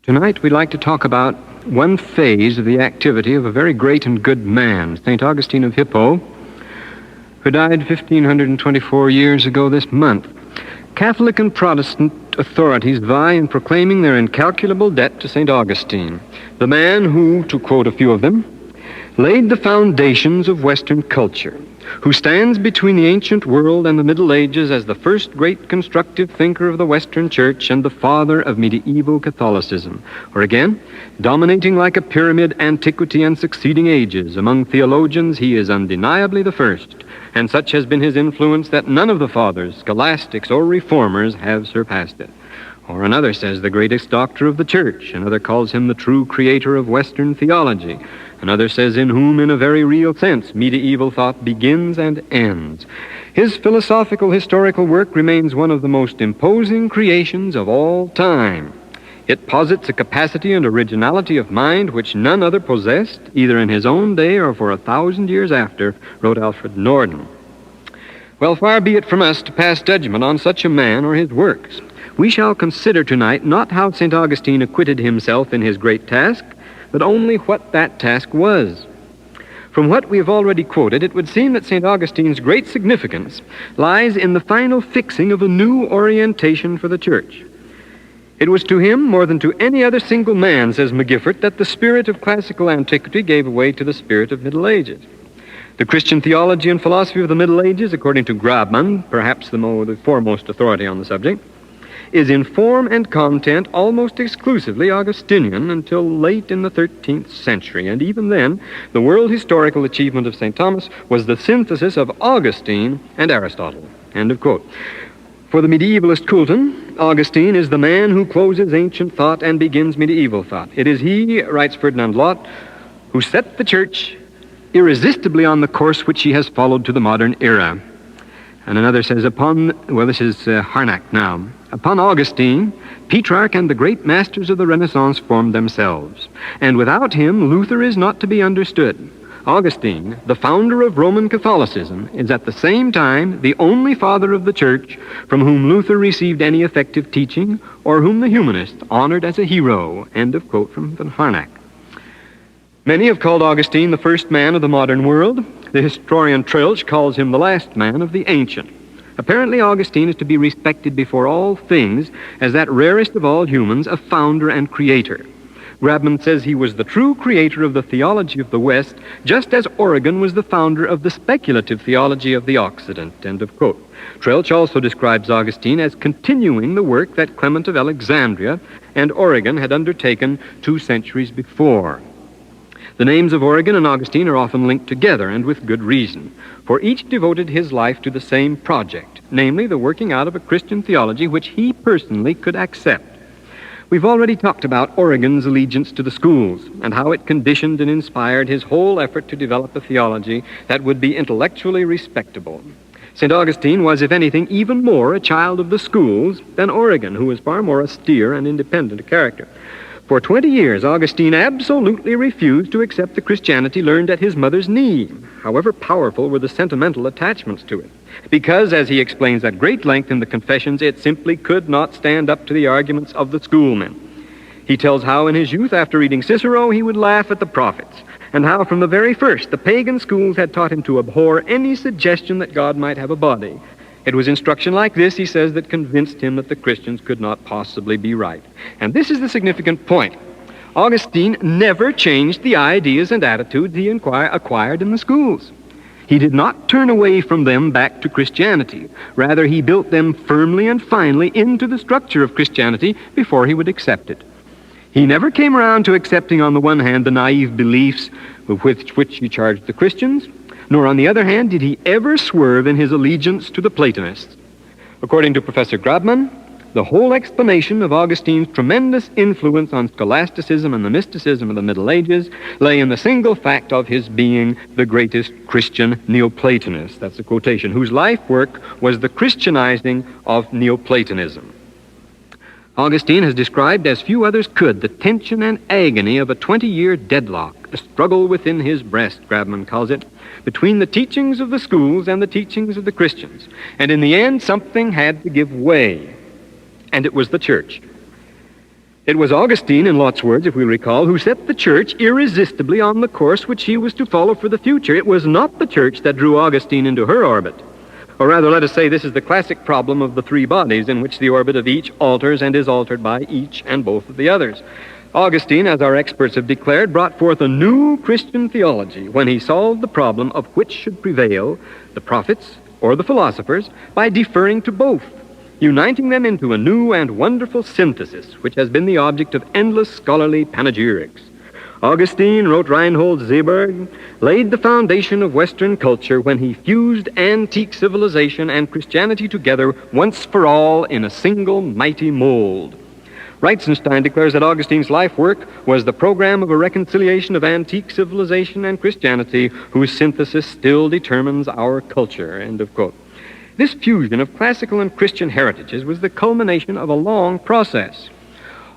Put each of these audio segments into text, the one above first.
Tonight we'd like to talk about one phase of the activity of a very great and good man, St. Augustine of Hippo, who died 1,524 years ago this month. Catholic and Protestant authorities vie in proclaiming their incalculable debt to St. Augustine, the man who, to quote a few of them, laid the foundations of Western culture, who stands between the ancient world and the Middle Ages as the first great constructive thinker of the Western Church and the father of medieval Catholicism, or again, dominating like a pyramid antiquity and succeeding ages. Among theologians, he is undeniably the first, and such has been his influence that none of the fathers, scholastics, or reformers have surpassed it. Or another says the greatest doctor of the Church. Another calls him the true creator of Western theology. Another says in whom, in a very real sense, medieval thought begins and ends. His philosophical historical work remains one of the most imposing creations of all time. It posits a capacity and originality of mind which none other possessed, either in his own day or for 1,000 years after, wrote Alfred Norden. Well, far be it from us to pass judgment on such a man or his works. We shall consider tonight not how St. Augustine acquitted himself in his great task, but only what that task was. From what we have already quoted, it would seem that St. Augustine's great significance lies in the final fixing of a new orientation for the Church. It was to him, more than to any other single man, says McGiffert, that the spirit of classical antiquity gave way to the spirit of Middle Ages. The Christian theology and philosophy of the Middle Ages, according to Grabmann, perhaps the foremost authority on the subject, is in form and content almost exclusively Augustinian until late in the 13th century. And even then, the world historical achievement of St. Thomas was the synthesis of Augustine and Aristotle. End of quote. For the medievalist Coulton, Augustine is the man who closes ancient thought and begins medieval thought. It is he, writes Ferdinand Lott, who set the Church irresistibly on the course which she has followed to the modern era. And another says, this is Harnack now, upon Augustine, Petrarch and the great masters of the Renaissance formed themselves. And without him, Luther is not to be understood. Augustine, the founder of Roman Catholicism, is at the same time the only father of the Church from whom Luther received any effective teaching, or whom the humanists honored as a hero. End of quote from von Harnack. Many have called Augustine the first man of the modern world. The historian Trilch calls him the last man of the ancient. Apparently, Augustine is to be respected before all things as that rarest of all humans, a founder and creator. Grabmann says he was the true creator of the theology of the West, just as Origen was the founder of the speculative theology of the Occident. End of quote. Trilch also describes Augustine as continuing the work that Clement of Alexandria and Origen had undertaken 2 centuries before. The names of Origen and Augustine are often linked together, and with good reason, for each devoted his life to the same project, namely the working out of a Christian theology which he personally could accept. We've already talked about Origen's allegiance to the schools, and how it conditioned and inspired his whole effort to develop a theology that would be intellectually respectable. St. Augustine was, if anything, even more a child of the schools than Origen, who was far more austere and independent a character. For 20 years, Augustine absolutely refused to accept the Christianity learned at his mother's knee, however powerful were the sentimental attachments to it, because, as he explains at great length in the Confessions, it simply could not stand up to the arguments of the schoolmen. He tells how in his youth, after reading Cicero, he would laugh at the prophets, and how from the very first the pagan schools had taught him to abhor any suggestion that God might have a body. It was instruction like this, he says, that convinced him that the Christians could not possibly be right. And this is the significant point. Augustine never changed the ideas and attitudes he acquired in the schools. He did not turn away from them back to Christianity. Rather, he built them firmly and finely into the structure of Christianity before he would accept it. He never came around to accepting, on the one hand, the naive beliefs with which he charged the Christians, nor, on the other hand, did he ever swerve in his allegiance to the Platonists. According to Professor Grabmann, the whole explanation of Augustine's tremendous influence on scholasticism and the mysticism of the Middle Ages lay in the single fact of his being the greatest Christian Neoplatonist, that's a quotation, whose life work was the Christianizing of Neoplatonism. Augustine has described, as few others could, the tension and agony of a 20-year deadlock, a struggle within his breast, Grabmann calls it, between the teachings of the schools and the teachings of the Christians. And in the end, something had to give way, and it was the Church. It was Augustine, in Lot's words, if we recall, who set the church irresistibly on the course which he was to follow for the future. It was not the church that drew Augustine into her orbit. Or rather, let us say this is the classic problem of the three bodies in which the orbit of each alters and is altered by each and both of the others. Augustine, as our experts have declared, brought forth a new Christian theology when he solved the problem of which should prevail, the prophets or the philosophers, by deferring to both, uniting them into a new and wonderful synthesis, which has been the object of endless scholarly panegyrics. Augustine, wrote Reinhold Seeberg, laid the foundation of Western culture when he fused antique civilization and Christianity together once for all in a single mighty mold. Reitzenstein declares that Augustine's life work was the program of a reconciliation of antique civilization and Christianity, whose synthesis still determines our culture, end of quote. This fusion of classical and Christian heritages was the culmination of a long process.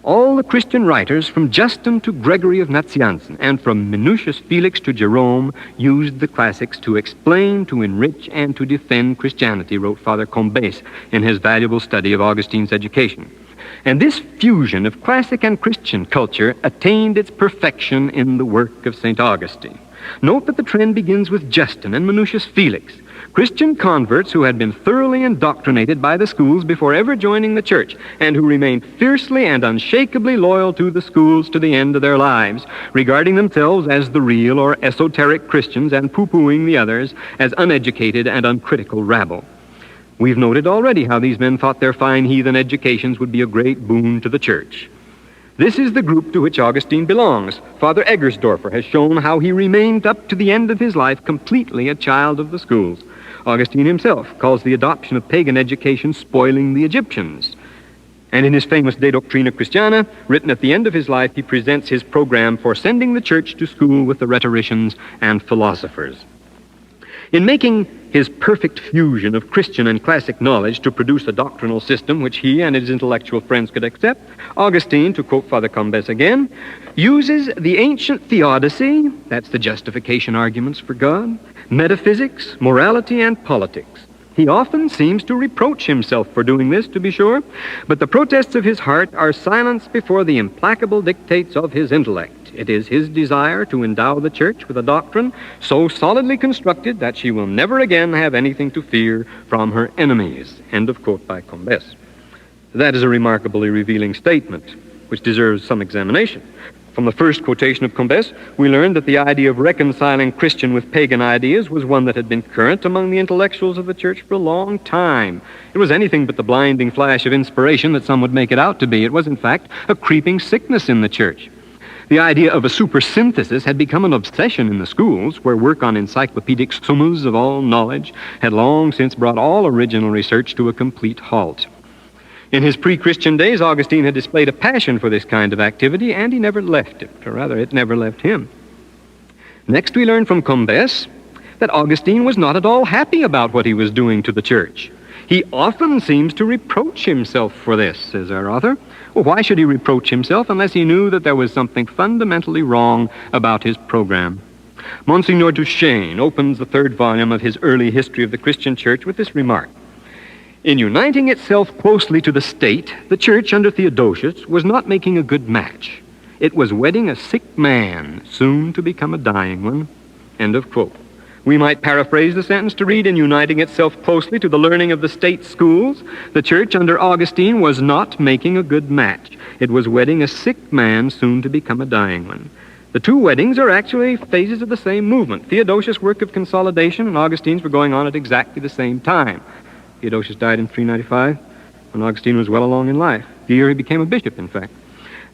All the Christian writers, from Justin to Gregory of Nazianzen, and from Minucius Felix to Jerome, used the classics to explain, to enrich, and to defend Christianity, wrote Father Combes in his valuable study of Augustine's education. And this fusion of classic and Christian culture attained its perfection in the work of St. Augustine. Note that the trend begins with Justin and Minucius Felix, Christian converts who had been thoroughly indoctrinated by the schools before ever joining the church, and who remained fiercely and unshakably loyal to the schools to the end of their lives, regarding themselves as the real or esoteric Christians and poo-pooing the others as uneducated and uncritical rabble. We've noted already how these men thought their fine heathen educations would be a great boon to the church. This is the group to which Augustine belongs. Father Eggersdorfer has shown how he remained up to the end of his life completely a child of the schools. Augustine himself calls the adoption of pagan education spoiling the Egyptians. And in his famous De Doctrina Christiana, written at the end of his life, he presents his program for sending the church to school with the rhetoricians and philosophers. In making his perfect fusion of Christian and classic knowledge to produce a doctrinal system which he and his intellectual friends could accept, Augustine, to quote Father Combes again, uses the ancient theodicy, that's the justification arguments for God, metaphysics, morality, and politics. He often seems to reproach himself for doing this, to be sure, but the protests of his heart are silenced before the implacable dictates of his intellect. It is his desire to endow the church with a doctrine so solidly constructed that she will never again have anything to fear from her enemies. End of quote by Combes. That is a remarkably revealing statement, which deserves some examination. From the first quotation of Combes, we learned that the idea of reconciling Christian with pagan ideas was one that had been current among the intellectuals of the church for a long time. It was anything but the blinding flash of inspiration that some would make it out to be. It was, in fact, a creeping sickness in the church. The idea of a supersynthesis had become an obsession in the schools, where work on encyclopedic summas of all knowledge had long since brought all original research to a complete halt. In his pre-Christian days, Augustine had displayed a passion for this kind of activity, and he never left it, or rather, it never left him. Next, we learn from Combes that Augustine was not at all happy about what he was doing to the church. He often seems to reproach himself for this, says our author. Well, why should he reproach himself unless he knew that there was something fundamentally wrong about his program? Monsignor Duchesne opens the third volume of his early history of the Christian church with this remark. In uniting itself closely to the state, the church under Theodosius was not making a good match. It was wedding a sick man, soon to become a dying one. End of quote. We might paraphrase the sentence to read, in uniting itself closely to the learning of the state schools, the church under Augustine was not making a good match. It was wedding a sick man, soon to become a dying one. The two weddings are actually phases of the same movement. Theodosius' work of consolidation and Augustine's were going on at exactly the same time. Theodosius died in 395, when Augustine was well along in life. The year he became a bishop, in fact.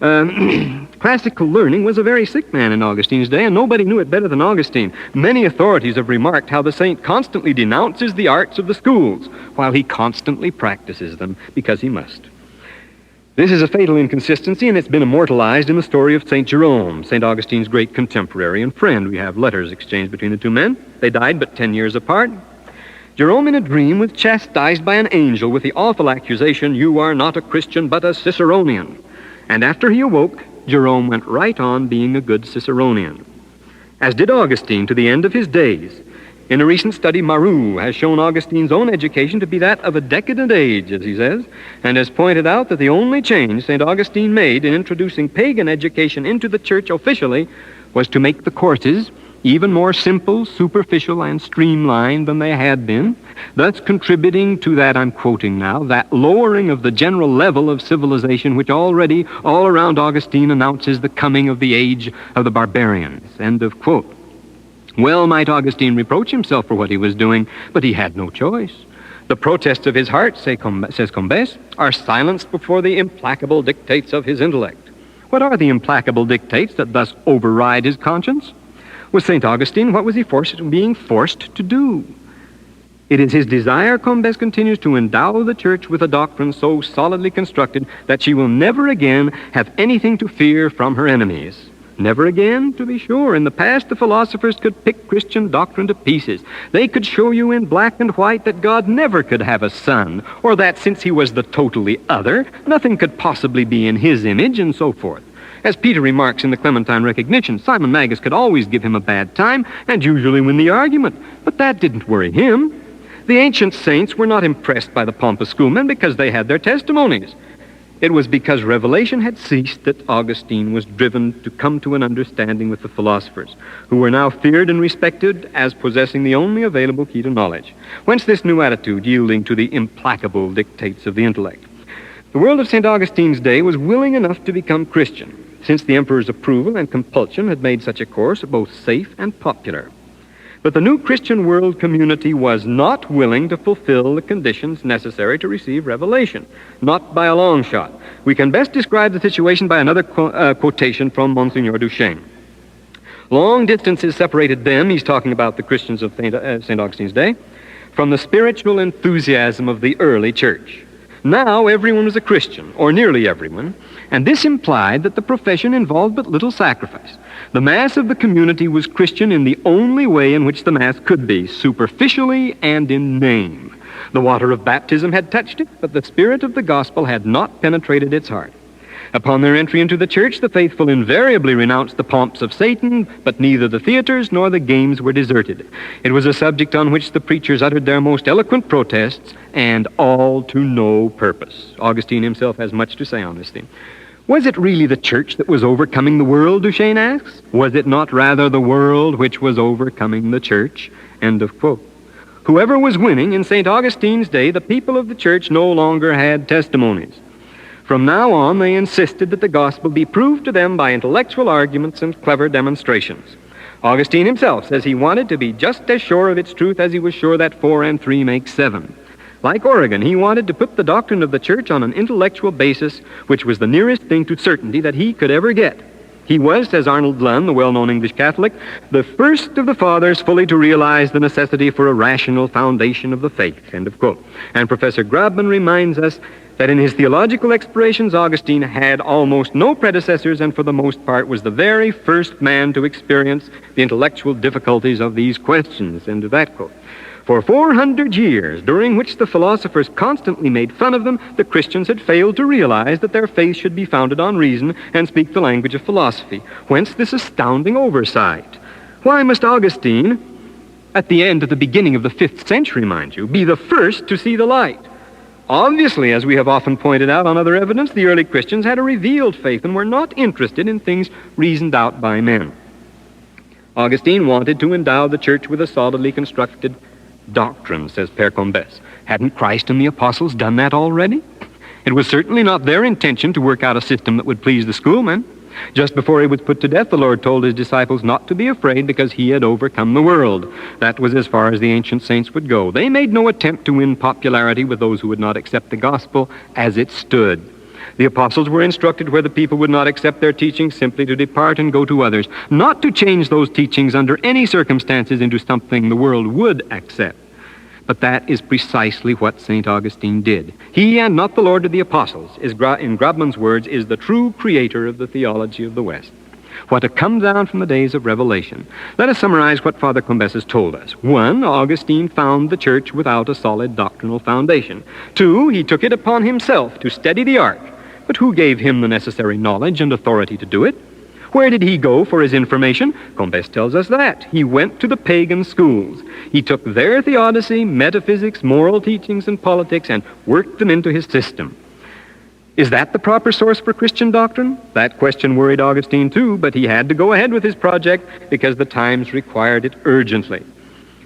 Classical learning was a very sick man in Augustine's day, and nobody knew it better than Augustine. Many authorities have remarked how the saint constantly denounces the arts of the schools, while he constantly practices them, because he must. This is a fatal inconsistency, and it's been immortalized in the story of St. Jerome, St. Augustine's great contemporary and friend. We have letters exchanged between the two men. They died but 10 years apart. Jerome in a dream was chastised by an angel with the awful accusation, "You are not a Christian but a Ciceronian." And after he awoke, Jerome went right on being a good Ciceronian, as did Augustine to the end of his days. In a recent study, Marou has shown Augustine's own education to be that of a decadent age, as he says, and has pointed out that the only change St. Augustine made in introducing pagan education into the church officially was to make the courses even more simple, superficial, and streamlined than they had been, thus contributing to that, I'm quoting now, that lowering of the general level of civilization which already, all around Augustine, announces the coming of the age of the barbarians. End of quote. Well might Augustine reproach himself for what he was doing, but he had no choice. The protests of his heart, says Combes, are silenced before the implacable dictates of his intellect. What are the implacable dictates that thus override his conscience? With St. Augustine, what was he being forced to do? It is his desire, Combes continues, to endow the church with a doctrine so solidly constructed that she will never again have anything to fear from her enemies. Never again, to be sure. In the past, the philosophers could pick Christian doctrine to pieces. They could show you in black and white that God never could have a son, or that since he was the totally other, nothing could possibly be in his image, and so forth. As Peter remarks in the Clementine Recognition, Simon Magus could always give him a bad time and usually win the argument, but that didn't worry him. The ancient saints were not impressed by the pompous schoolmen because they had their testimonies. It was because revelation had ceased that Augustine was driven to come to an understanding with the philosophers, who were now feared and respected as possessing the only available key to knowledge. Whence this new attitude, yielding to the implacable dictates of the intellect. The world of St. Augustine's day was willing enough to become Christian, since the emperor's approval and compulsion had made such a course both safe and popular. But the new Christian world community was not willing to fulfill the conditions necessary to receive revelation, not by a long shot. We can best describe the situation by another quotation from Monsignor Duchesne. Long distances separated them, he's talking about the Christians of St. Augustine's day, from the spiritual enthusiasm of the early church. Now everyone was a Christian, or nearly everyone, and this implied that the profession involved but little sacrifice. The mass of the community was Christian in the only way in which the mass could be, superficially and in name. The water of baptism had touched it, but the spirit of the gospel had not penetrated its heart. Upon their entry into the church, the faithful invariably renounced the pomps of Satan, but neither the theaters nor the games were deserted. It was a subject on which the preachers uttered their most eloquent protests, and all to no purpose. Augustine himself has much to say on this theme. Was it really the church that was overcoming the world, Duchesne asks? Was it not rather the world which was overcoming the church? End of quote. Whoever was winning in St. Augustine's day, the people of the church no longer had testimonies. From now on, they insisted that the gospel be proved to them by intellectual arguments and clever demonstrations. Augustine himself says he wanted to be just as sure of its truth as he was sure that 4 and 3 make 7. Like Origen, he wanted to put the doctrine of the church on an intellectual basis, which was the nearest thing to certainty that he could ever get. He was, says Arnold Lunn, the well-known English Catholic, the first of the fathers fully to realize the necessity for a rational foundation of the faith, end of quote. And Professor Grabman reminds us that in his theological explorations, Augustine had almost no predecessors and for the most part was the very first man to experience the intellectual difficulties of these questions, end of that quote. For 400 years, during which the philosophers constantly made fun of them, the Christians had failed to realize that their faith should be founded on reason and speak the language of philosophy. Whence this astounding oversight. Why must Augustine, at the beginning of the 5th century, mind you, be the first to see the light? Obviously, as we have often pointed out on other evidence, the early Christians had a revealed faith and were not interested in things reasoned out by men. Augustine wanted to endow the church with a solidly constructed doctrine, says Père Combes. Hadn't Christ and the apostles done that already? It was certainly not their intention to work out a system that would please the schoolmen. Just before he was put to death, the Lord told his disciples not to be afraid because he had overcome the world. That was as far as the ancient saints would go. They made no attempt to win popularity with those who would not accept the gospel as it stood. The apostles were instructed where the people would not accept their teachings simply to depart and go to others, not to change those teachings under any circumstances into something the world would accept. But that is precisely what St. Augustine did. He, and not the Lord of the apostles, in Grabman's words, is the true creator of the theology of the West. What had come down from the days of revelation. Let us summarize what Father Combes has told us. 1, Augustine found the church without a solid doctrinal foundation. 2, he took it upon himself to steady the ark. But who gave him the necessary knowledge and authority to do it? Where did he go for his information? Combes tells us that. He went to the pagan schools. He took their theodicy, metaphysics, moral teachings, and politics and worked them into his system. Is that the proper source for Christian doctrine? That question worried Augustine too, but he had to go ahead with his project because the times required it urgently.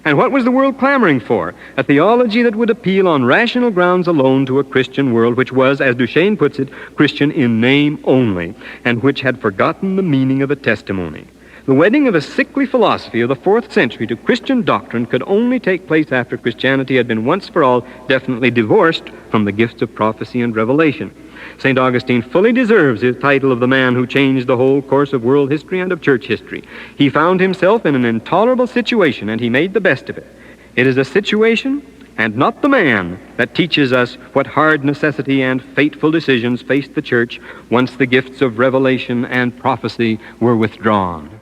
And what was the world clamoring for? A theology that would appeal on rational grounds alone to a Christian world, which was, as Duchesne puts it, Christian in name only, and which had forgotten the meaning of a testimony. The wedding of a sickly philosophy of the 4th century to Christian doctrine could only take place after Christianity had been once for all definitely divorced from the gifts of prophecy and revelation. St. Augustine fully deserves his title of the man who changed the whole course of world history and of church history. He found himself in an intolerable situation, and he made the best of it. It is a situation, and not the man, that teaches us what hard necessity and fateful decisions faced the church once the gifts of revelation and prophecy were withdrawn.